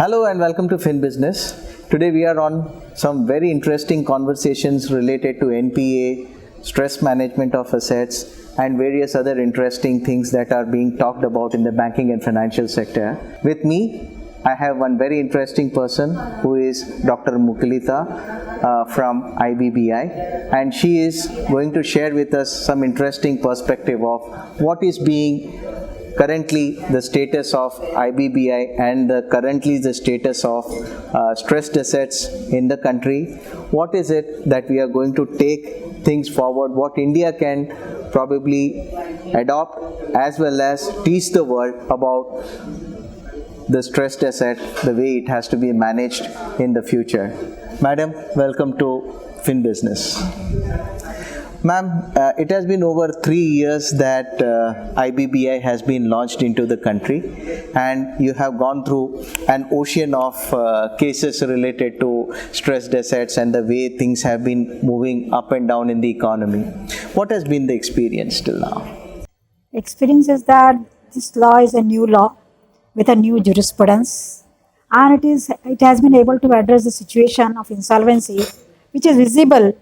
Hello and welcome to Fin Business. Today we are on some very interesting conversations related to NPA, stress management of assets, and various other interesting things that are being talked about in the banking and financial sector. With me, I have one very interesting person who is Dr. Mukilita from IBBI, and she is going to share with us some interesting perspective of what is being currently the status of IBBI and currently the status of stressed assets in the country. What is it that we are going to take things forward, what India can probably adopt as well as teach the world about the stressed asset, the way it has to be managed in the future. Madam, welcome to Fin Business. Ma'am, it has been over 3 years that IBBI has been launched into the country, and you have gone through an ocean of cases related to stressed assets and the way things have been moving up and down in the economy. What has been the experience till now? Experience is that this law is a new law with a new jurisprudence, and it has been able to address the situation of insolvency, which is visible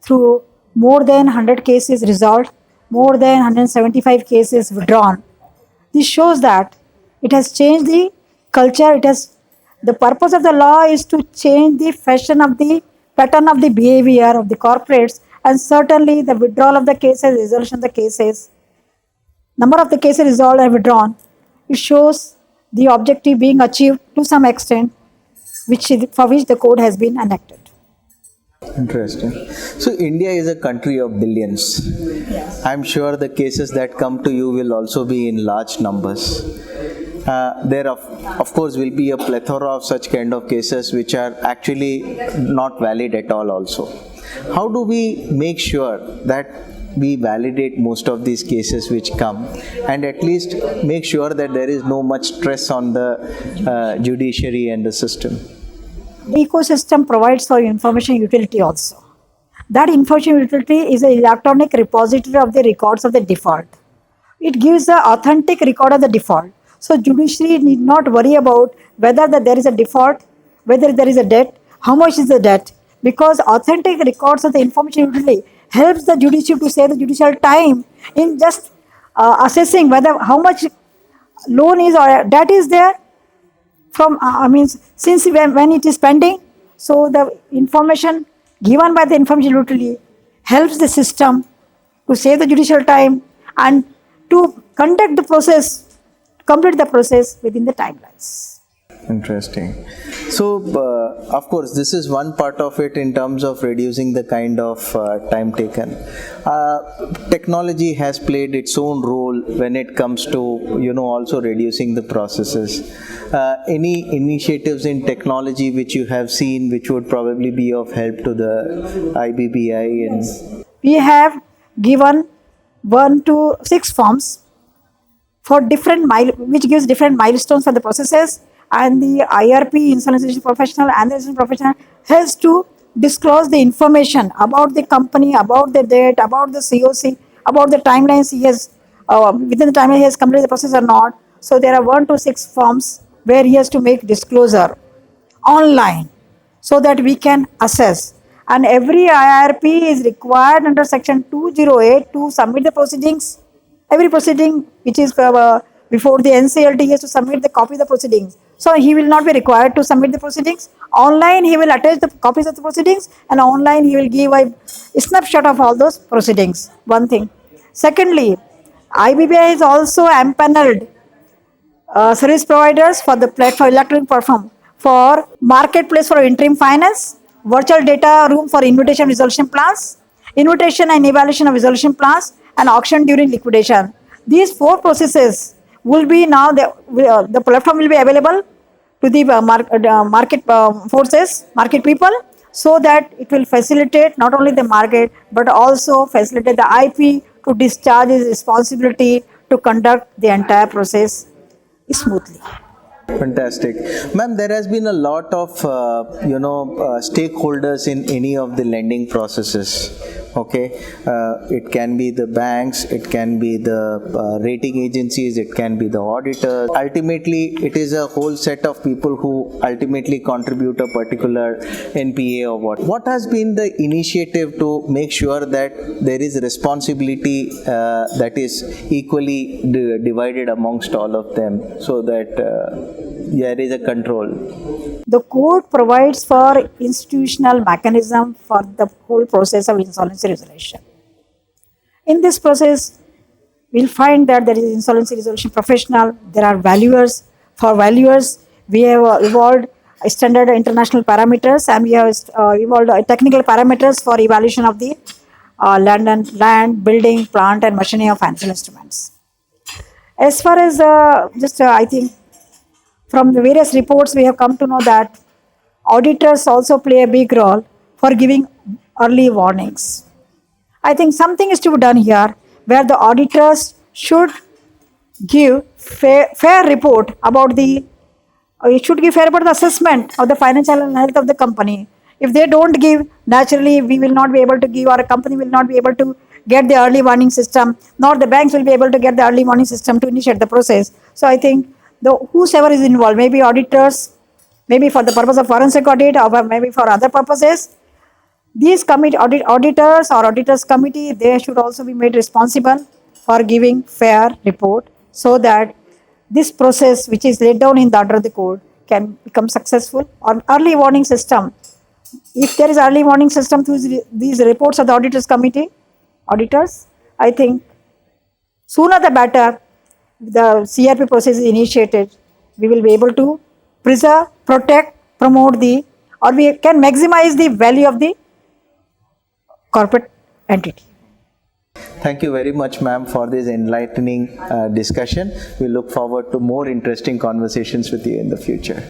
through more than 100 cases resolved, more than 175 cases withdrawn. This shows that it has changed the culture. The purpose of the law is to change the pattern of the behavior of the corporates, and certainly the withdrawal of the cases, resolution of the cases, number of the cases resolved and withdrawn. It shows the objective being achieved to some extent, for which the code has been enacted. Interesting. So India is a country of billions. Yes. I'm sure the cases that come to you will also be in large numbers. There of course will be a plethora of such kind of cases which are actually not valid at all also. How do we make sure that we validate most of these cases which come, and at least make sure that there is no much stress on the judiciary and the system? The ecosystem provides for information utility also. That information utility is an electronic repository of the records of the default. It gives the authentic record of the default. So judiciary need not worry about whether there is a default, whether there is a debt, how much is the debt, because authentic records of the information utility helps the judiciary to save the judicial time in just assessing whether how much loan is or debt is there. Since when it is pending, so the information given by the information utility helps the system to save the judicial time and to conduct the process, complete the process within the timelines. Interesting. So, of course, this is one part of it in terms of reducing the kind of time taken. Technology has played its own role when it comes to, also reducing the processes. Any initiatives in technology which you have seen which would probably be of help to the IBBI? Yes. We have given 1 to 6 forms for which gives different milestones for the processes. And the IRP, Insolvency Professional, and the Insolvency Professional has to disclose the information about the company, about the debt, about the COC, about the timelines he has, within the timeline he has completed the process or not. So there are 1 to 6 forms where he has to make disclosure online so that we can assess. And every IRP is required under section 208 to submit the proceedings. Every proceeding which is before the NCLT, he has to submit the copy of the proceedings. So he will not be required to submit the proceedings. Online, he will attach the copies of the proceedings, and online he will give a snapshot of all those proceedings. One thing. Secondly, IBBI has also empaneled service providers for the platform electronic platform for marketplace for interim finance, virtual data room for invitation resolution plans, invitation and evaluation of resolution plans, and auction during liquidation. These 4 processes will be now the platform will be available to the market forces, market people, so that it will facilitate not only the market but also facilitate the IP to discharge its responsibility to conduct the entire process smoothly. Fantastic. Ma'am, there has been a lot of, stakeholders in any of the lending processes. Okay, it can be the banks, it can be the rating agencies, it can be the auditors. Ultimately, it is a whole set of people who ultimately contribute a particular NPA or what. What has been the initiative to make sure that there is responsibility that is equally divided amongst all of them, so that there is a control? The code provides for institutional mechanism for the whole process of insolvency resolution. In this process, we'll find that there is insolvency resolution professional, there are valuers. For valuers, we have evolved standard international parameters, and we have evolved technical parameters for evaluation of the land, building, plant and machinery of financial instruments. As far as I think from the various reports, we have come to know that auditors also play a big role for giving early warnings. I think something is to be done here where the auditors should give fair report about the assessment of the financial health of the company. If they don't give, naturally we will not be able to give, or a company will not be able to get the early warning system, nor the banks will be able to get the early warning system to initiate the process. So I think whosoever is involved, maybe auditors, maybe for the purpose of forensic audit or maybe for other purposes, these auditors or auditors committee, they should also be made responsible for giving fair report, so that this process which is laid down in the under the code can become successful. Or early warning system, if there is early warning system through these reports of the auditors, I think sooner the better the CRP process is initiated, we will be able to preserve, protect, promote or we can maximize the value of the corporate entity. Thank you very much, ma'am, for this enlightening discussion. We look forward to more interesting conversations with you in the future.